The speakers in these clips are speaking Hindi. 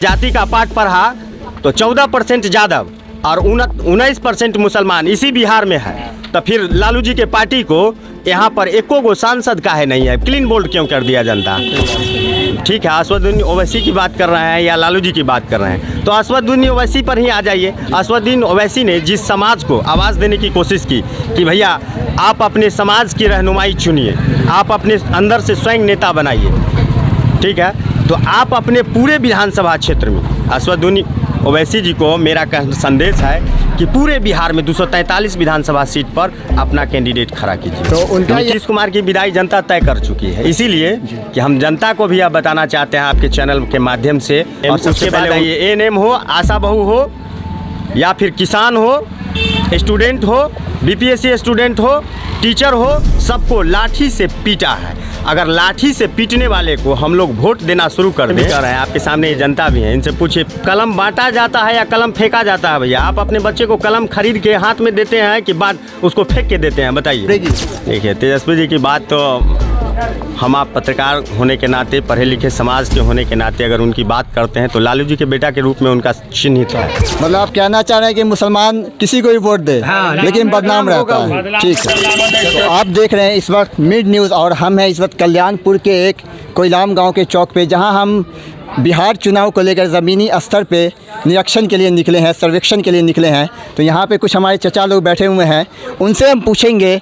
जाति का पाठ पढ़ा तो 14% यादव और 19% मुसलमान इसी बिहार में है। तो फिर लालू जी के पार्टी को यहाँ पर एको गो सांसद काहे नहीं है, क्लीन बोल्ड क्यों कर दिया जनता? ठीक है, असदुद्दीन ओवैसी की बात कर रहे हैं या लालू जी की बात कर रहे हैं, तो असदुद्दीन ओवैसी पर ही आ जाइए। असदुद्दीन ओवैसी ने जिस समाज को आवाज़ देने की कोशिश की कि भैया आप अपने समाज की रहनुमाई चुनिए, आप अपने अंदर से स्वयं नेता बनाइए, ठीक है। तो आप अपने पूरे विधानसभा क्षेत्र में असदुद्दीन ओवैसी जी को मेरा संदेश है कि पूरे बिहार में 243 विधानसभा सीट पर अपना कैंडिडेट खड़ा कीजिए। तो उनका नीतीश कुमार की विदाई जनता तय कर चुकी है, इसीलिए कि हम जनता को भी अब बताना चाहते हैं आपके चैनल के माध्यम से। और सबसे पहले ये एएनएम हो, आशा बहू हो, या फिर किसान हो, स्टूडेंट हो, बीपीएससी स्टूडेंट हो, टीचर हो, सबको लाठी से पीटा है। अगर लाठी से पीटने वाले को हम लोग वोट देना शुरू कर दें, कर रहे हैं आपके सामने ये जनता भी है, इनसे पूछिए कलम बांटा जाता है या कलम फेंका जाता है? भैया आप अपने बच्चे को कलम खरीद के हाथ में देते हैं कि बाद उसको फेंक के देते हैं, बताइए। देखिए तेजस्वी जी की बात तो हम आप पत्रकार होने के नाते, पढ़े लिखे समाज के होने के नाते अगर उनकी बात करते हैं तो लालू जी के बेटा के रूप में उनका चिन्हित है। मतलब आप कहना चाह रहे हैं कि मुसलमान किसी को भी वोट दे, लेकिन बदनाम रहता है, ठीक है। तो आप देख रहे हैं इस वक्त मिड न्यूज़ और हम हैं इस वक्त कल्याणपुर के एक कोइलाम गांव के चौक पे, जहां हम बिहार चुनाव को लेकर ज़मीनी स्तर पे निरीक्षण के लिए निकले हैं, सर्वेक्षण के लिए निकले हैं। तो यहाँ पे कुछ हमारे चचा लोग बैठे हुए हैं, उनसे हम पूछेंगे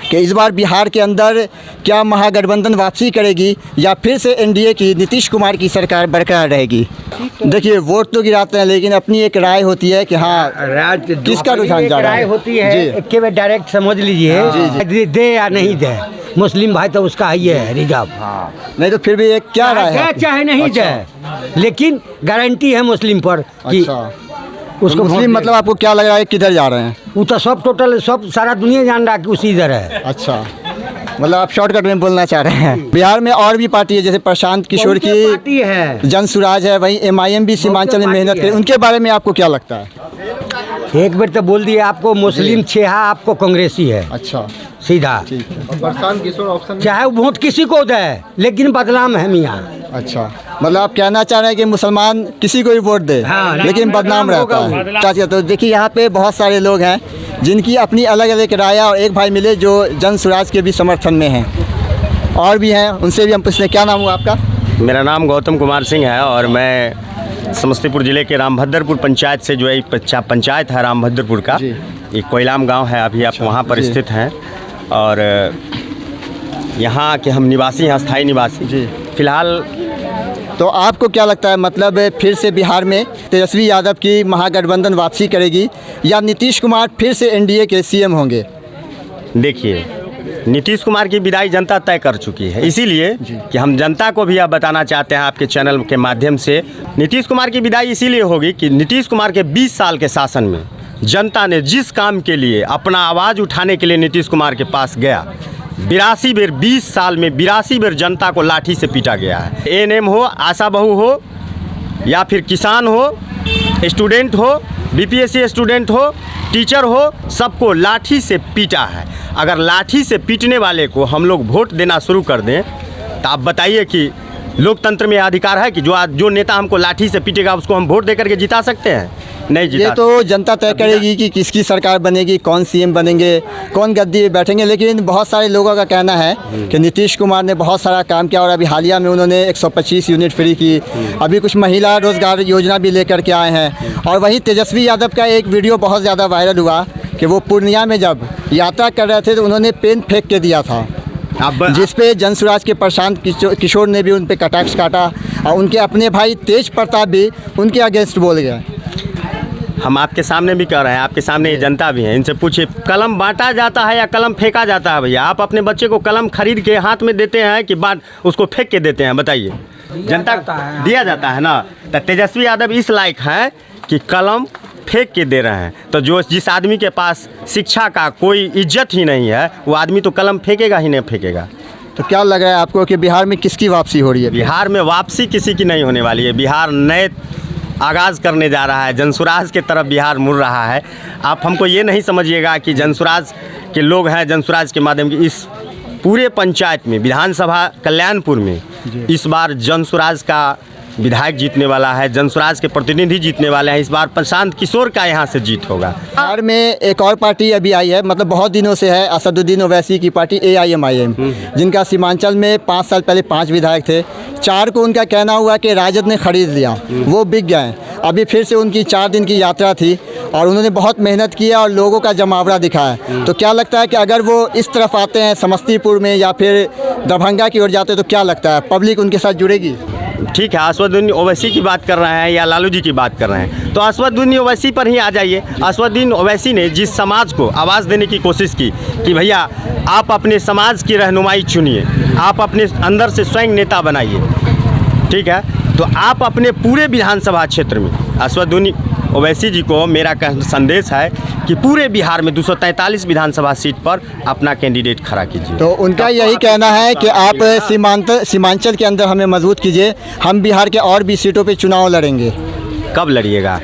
कि इस बार बिहार के अंदर क्या महागठबंधन वापसी करेगी या फिर से एनडीए की नीतीश कुमार की सरकार बरकरार रहेगी। देखिए वोट तो गिराते हैं, लेकिन अपनी एक राय होती है कि हाँ किसका रुझान जा रहा है। राय होती है एक बार डायरेक्ट समझ लीजिए, दे या नहीं दे, मुस्लिम भाई तो उसका ही है रिजर्व। नहीं तो फिर भी एक क्या राय है? चाहे नहीं दे, लेकिन गारंटी है मुस्लिम पर कि उसको मुस्लिम मतलब आपको क्या लग रहा है किधर जा रहे हैं? वो तो सब टोटल सब सारा दुनिया जान रहा है कि उसी इधर है। अच्छा, मतलब आप शॉर्टकट में बोलना चाह रहे हैं। बिहार में और भी पार्टी है, जैसे प्रशांत किशोर की पार्टी है, जन सुराज है, वहीं एमआईएम भी सीमांचल में मेहनत करे, उनके बारे में आपको क्या लगता है? एक बार तो बोल दिए आपको मुस्लिम छेहा आपको कांग्रेसी है। अच्छा सीधा, प्रशांत किशोर ऑप्शन चाहे वोट किसी को दे, लेकिन बदनाम है मियाँ। अच्छा, मतलब आप कहना चाह रहे हैं कि मुसलमान किसी को भी वोट दे, लेकिन बदनाम रहता है। चाचा तो देखिए यहाँ पे बहुत सारे लोग हैं जिनकी अपनी अलग अलग राय, और एक भाई मिले जो जन सुराज के भी समर्थन में हैं, और भी हैं, उनसे भी हम पूछते हैं। क्या नाम हुआ आपका? मेरा नाम गौतम कुमार सिंह है और मैं समस्तीपुर जिले के रामभद्रपुर पंचायत से, जो है पंचायत है रामभद्रपुर का, एक कोइलाम गांव है, अभी आप वहां पर स्थित हैं। और यहाँ के हम निवासी हैं, स्थायी निवासी जी फिलहाल। तो आपको क्या लगता है, मतलब फिर से बिहार में तेजस्वी यादव की महागठबंधन वापसी करेगी या नीतीश कुमार फिर से एनडीए के सीएम होंगे? देखिए नीतीश कुमार की विदाई जनता तय कर चुकी है, इसीलिए कि हम जनता को भी अब बताना चाहते हैं आपके चैनल के माध्यम से। नीतीश कुमार की विदाई इसीलिए होगी कि नीतीश कुमार के 20 साल के शासन में जनता ने जिस काम के लिए अपना आवाज़ उठाने के लिए नीतीश कुमार के पास गया, 82 बेर 20 साल में 82 बेर जनता को लाठी से पीटा गया है। एएनएम हो, आशा बहू हो, या फिर किसान हो, स्टूडेंट हो, बीपीएससी स्टूडेंट हो, टीचर हो, सबको लाठी से पीटा है। अगर लाठी से पीटने वाले को हम लोग वोट देना शुरू कर दें, तो आप बताइए कि लोकतंत्र में अधिकार है कि जो नेता हमको लाठी से पीटेगा उसको हम वोट दे करके जिता सकते हैं? नहीं जिता। ये तो जनता तय करेगी कि किसकी सरकार बनेगी, कौन सीएम बनेंगे, कौन गद्दी पे बैठेंगे। लेकिन बहुत सारे लोगों का कहना है कि नीतीश कुमार ने बहुत सारा काम किया, और अभी हालिया में उन्होंने 125 यूनिट फ्री की, अभी कुछ महिला रोजगार योजना भी लेकर के आए हैं। और वहीं तेजस्वी यादव का एक वीडियो बहुत ज़्यादा वायरल हुआ कि वो पूर्णिया में जब यात्रा कर रहे थे तो उन्होंने पेन फेंक के दिया था, जिसपे जनसुराज के प्रशांत किशोर ने भी उन पर कटाक्ष काटा, और उनके अपने भाई तेज प्रताप भी उनके अगेंस्ट बोल गए। हम आपके सामने भी कह रहे हैं, आपके सामने ये जनता भी है, इनसे पूछिए कलम बांटा जाता है या कलम फेंका जाता है? भैया आप अपने बच्चे को कलम खरीद के हाथ में देते हैं कि बाद उसको फेंक के देते हैं, बताइए। जनता दिया जाता है ना। तो तेजस्वी यादव इस लायक है कि कलम फेंक के दे रहे हैं। तो जिस आदमी के पास शिक्षा का कोई इज्जत ही नहीं है, वो आदमी तो कलम फेंकेगा ही नहीं फेंकेगा। तो क्या लग रहा है आपको कि बिहार में किसकी वापसी हो रही है? बिहार में वापसी किसी की नहीं होने वाली है। बिहार नए आगाज़ करने जा रहा है, जनसुराज की तरफ बिहार मुड़ रहा है। आप हमको ये नहीं समझिएगा कि जनसुराज के लोग हैं, जनसुराज के माध्यम की इस पूरे पंचायत में, विधानसभा कल्याणपुर में इस बार जनसुराज का विधायक जीतने वाला है, जनस्वराज के प्रतिनिधि जीतने वाले हैं। इस बार प्रशांत किशोर का यहाँ से जीत होगा। बिहार में एक और पार्टी अभी आई है, मतलब बहुत दिनों से है, असदुद्दीन ओवैसी की पार्टी AIMIM, जिनका सीमांचल में 5 साल पहले 5 विधायक थे। 4 को उनका कहना हुआ कि राजद ने खरीद लिया, वो बिक गए। अभी फिर से उनकी 4 दिन की यात्रा थी और उन्होंने बहुत मेहनत किया और लोगों का जमावड़ा दिखाया। तो क्या लगता है कि अगर वो इस तरफ आते हैं समस्तीपुर में या फिर दरभंगा की ओर जाते हैं, तो क्या लगता है पब्लिक उनके साथ जुड़ेगी? ठीक है, असदुद्दीन ओवैसी की बात कर रहे हैं या लालू जी की बात कर रहे हैं, तो असदुद्दीन ओवैसी पर ही आ जाइए। असदुद्दीन ओवैसी ने जिस समाज को आवाज़ देने की कोशिश की कि भैया आप अपने समाज की रहनुमाई चुनिए, आप अपने अंदर से स्वयं नेता बनाइए, ठीक है, तो आप अपने पूरे विधानसभा क्षेत्र में असदुद्दीन ओवैसी जी को मेरा संदेश है कि पूरे बिहार में 243 विधानसभा सीट पर अपना कैंडिडेट खड़ा कीजिए। तो उनका यही कहना है कि आप सीमांचल के अंदर हमें मजबूत कीजिए, हम बिहार के और भी सीटों पे चुनाव लड़ेंगे। कब लड़िएगा,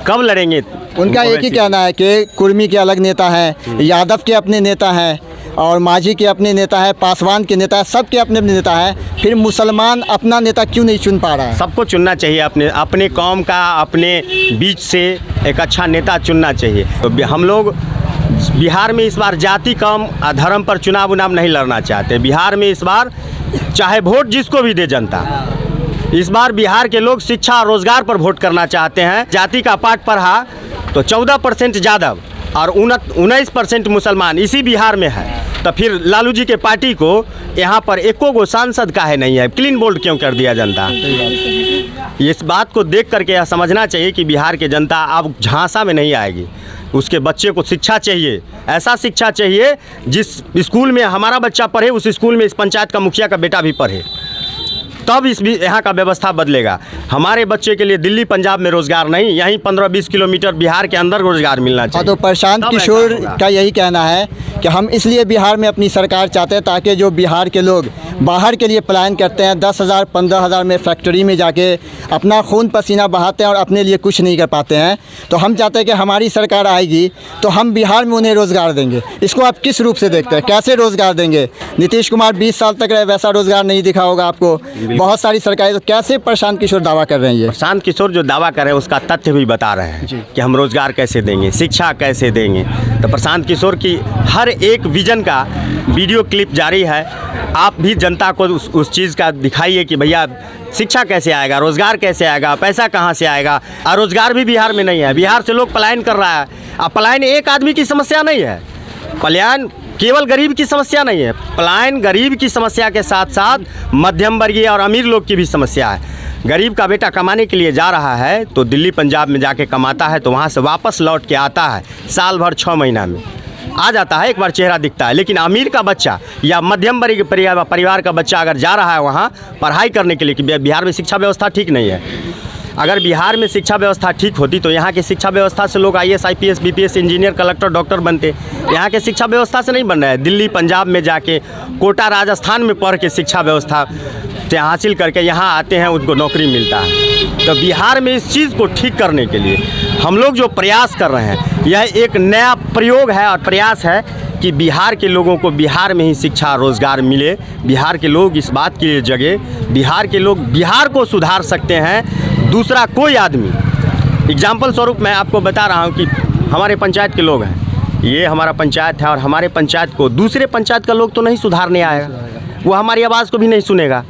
कब लड़ेंगे? उनका एक ही कहना है कि कुर्मी के अलग नेता हैं, यादव के अपने नेता हैं और मांझी के अपने नेता है, पासवान के नेता है, सब के अपने अपने नेता हैं। फिर मुसलमान अपना नेता क्यों नहीं चुन पा रहा है? सबको चुनना चाहिए, अपने कौम का, अपने बीच से एक अच्छा नेता चुनना चाहिए। तो हम लोग बिहार में इस बार जाति, कौम, धर्म पर चुनाव नहीं लड़ना चाहते। बिहार में इस बार चाहे वोट जिसको भी दे जनता, इस बार बिहार के लोग शिक्षा और रोजगार पर वोट करना चाहते हैं। जाति का पाठ पढ़ा तो 14% यादव और 19% मुसलमान इसी बिहार में है, तो फिर लालू जी के पार्टी को यहाँ पर एको गो सांसद काहे नहीं है? क्लीन बोल्ड क्यों कर दिया जनता? इस बात को देख करके यह समझना चाहिए कि बिहार के जनता अब झांसा में नहीं आएगी। उसके बच्चे को शिक्षा चाहिए, ऐसा शिक्षा चाहिए जिस स्कूल में हमारा बच्चा पढ़े उस स्कूल में इस पंचायत का मुखिया का बेटा भी पढ़े, तब इस यहाँ का व्यवस्था बदलेगा। हमारे बच्चे के लिए दिल्ली पंजाब में रोजगार नहीं, यहीं 15-20 किलोमीटर बिहार के अंदर रोजगार मिलना चाहिए। तो प्रशांत किशोर का यही कहना है कि हम इसलिए बिहार में अपनी सरकार चाहते हैं ताकि जो बिहार के लोग बाहर के लिए पलायन करते हैं, 10,000 15,000 में फैक्ट्री में जाके अपना खून पसीना बहाते हैं और अपने लिए कुछ नहीं कर पाते हैं, तो हम चाहते हैं कि हमारी सरकार आएगी तो हम बिहार में उन्हें रोज़गार देंगे। इसको आप किस रूप से देखते हैं, कैसे रोज़गार देंगे? नीतीश कुमार 20 साल तक रहे, वैसा रोज़गार नहीं दिखा होगा आपको, बहुत सारी सरकारें। तो कैसे प्रशांत किशोर दावा कर रहे हैं? ये प्रशांत किशोर जो दावा कर रहे हैं उसका तथ्य भी बता रहे हैं कि हम रोज़गार कैसे देंगे, शिक्षा कैसे देंगे। तो प्रशांत किशोर की हर एक विजन का वीडियो क्लिप जारी है। आप भी जनता को उस चीज़ का दिखाइए कि भैया शिक्षा कैसे आएगा, रोज़गार कैसे आएगा, पैसा कहाँ से आएगा। और रोज़गार भी बिहार में नहीं है, बिहार से लोग पलायन कर रहा है। अब पलायन एक आदमी की समस्या नहीं है, पलायन केवल गरीब की समस्या नहीं है, पलायन गरीब की समस्या के साथ साथ मध्यम वर्गीय और अमीर लोग की भी समस्या है। गरीब का बेटा कमाने के लिए जा रहा है तो दिल्ली पंजाब में जाके कमाता है, तो वहाँ से वापस लौट के आता है, साल भर 6 महीना में आ जाता है, एक बार चेहरा दिखता है। लेकिन अमीर का बच्चा या मध्यम वर्ग परिवार का बच्चा अगर जा रहा है वहाँ पढ़ाई करने के लिए, कि बिहार में शिक्षा व्यवस्था ठीक नहीं है। अगर बिहार में शिक्षा व्यवस्था ठीक होती तो यहाँ की शिक्षा व्यवस्था से लोग IAS IPS BPS engineer collector doctor बनते। यहाँ के शिक्षा व्यवस्था से नहीं बन रहा है। दिल्ली पंजाब में जाके, कोटा राजस्थान में पढ़ के शिक्षा व्यवस्था से हासिल करके यहाँ आते हैं, उनको नौकरी मिलता है। तो बिहार में इस चीज़ को ठीक करने के लिए हम लोग जो प्रयास कर रहे हैं, यह एक नया प्रयोग है और प्रयास है कि बिहार के लोगों को बिहार में ही शिक्षा रोज़गार मिले। बिहार के लोग इस बात के लिए जगे, बिहार के लोग बिहार को सुधार सकते हैं, दूसरा कोई आदमी। एग्जाम्पल स्वरूप मैं आपको बता रहा हूँ कि हमारे पंचायत के लोग हैं, ये हमारा पंचायत है और हमारे पंचायत को दूसरे पंचायत का लोग तो नहीं सुधारने आएगा, वो हमारी आवाज़ को भी नहीं सुनेगा।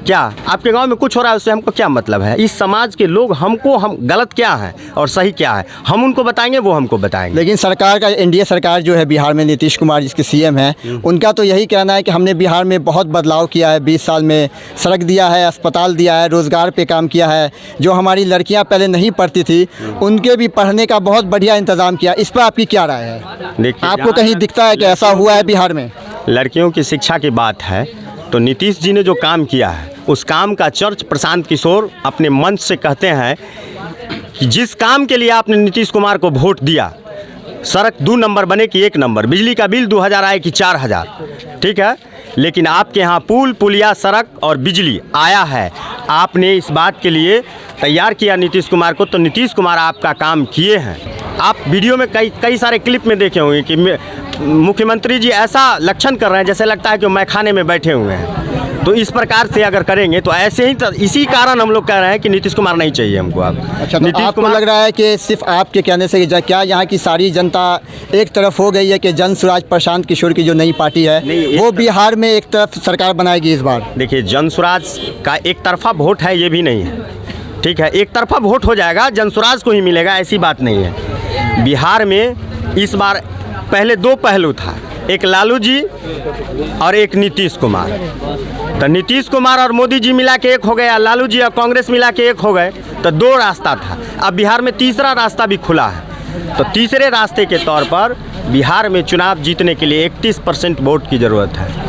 क्या आपके गांव में कुछ हो रहा है उससे हमको क्या मतलब है? इस समाज के लोग हम गलत क्या है और सही क्या है हम उनको बताएंगे, वो हमको बताएंगे। लेकिन सरकार का, एनडीए सरकार जो है बिहार में, नीतीश कुमार जिसके CM हैं, उनका तो यही कहना है कि हमने बिहार में बहुत बदलाव किया है, 20 साल में सड़क दिया है, अस्पताल दिया है, रोज़गार पे काम किया है। जो हमारी लड़कियाँ पहले नहीं पढ़ती थी उनके भी पढ़ने का बहुत बढ़िया इंतज़ाम किया। इस पर आपकी क्या राय है? देखिए, आपको कहीं दिखता है कि ऐसा हुआ है बिहार में? लड़कियों की शिक्षा की बात है तो नीतीश जी ने जो काम किया है उस काम का चर्च प्रशांत किशोर अपने मंच से कहते हैं कि जिस काम के लिए आपने नीतीश कुमार को वोट दिया, सड़क 2 नंबर बने कि 1 नंबर, बिजली का बिल 2000 आए कि 4000, ठीक है, लेकिन आपके यहाँ पुल पुलिया सड़क और बिजली आया है। आपने इस बात के लिए तैयार किया नीतीश कुमार को, तो नीतीश कुमार आपका काम किए हैं। आप वीडियो में कई सारे क्लिप में देखे होंगे कि मुख्यमंत्री जी ऐसा लक्षण कर रहे हैं जैसे लगता है कि मैखाने में बैठे हुए हैं। तो इस प्रकार से अगर करेंगे तो ऐसे ही इसी कारण हम लोग कह रहे हैं कि नीतीश कुमार नहीं चाहिए हमको अब। अच्छा, तो आपको लग रहा है कि सिर्फ आपके कहने से क्या यहाँ की सारी जनता एक तरफ हो गई है कि जन स्वराज प्रशांत किशोर की जो नई पार्टी है वो बिहार में एक तरफ सरकार बनाएगी इस बार? देखिए, जन स्वराज का एक तरफा वोट है ये भी नहीं है, ठीक है। एक तरफा वोट हो जाएगा, जन स्वराज को ही मिलेगा, ऐसी बात नहीं है। बिहार में इस बार पहले दो पहलू था, एक लालू जी और एक नीतीश कुमार। तो नीतीश कुमार और मोदी जी मिला के एक हो गया, लालू जी और कांग्रेस मिला के एक हो गए, तो दो रास्ता था। अब बिहार में तीसरा रास्ता भी खुला है। तो तीसरे रास्ते के तौर पर बिहार में चुनाव जीतने के लिए 31% वोट की ज़रूरत है।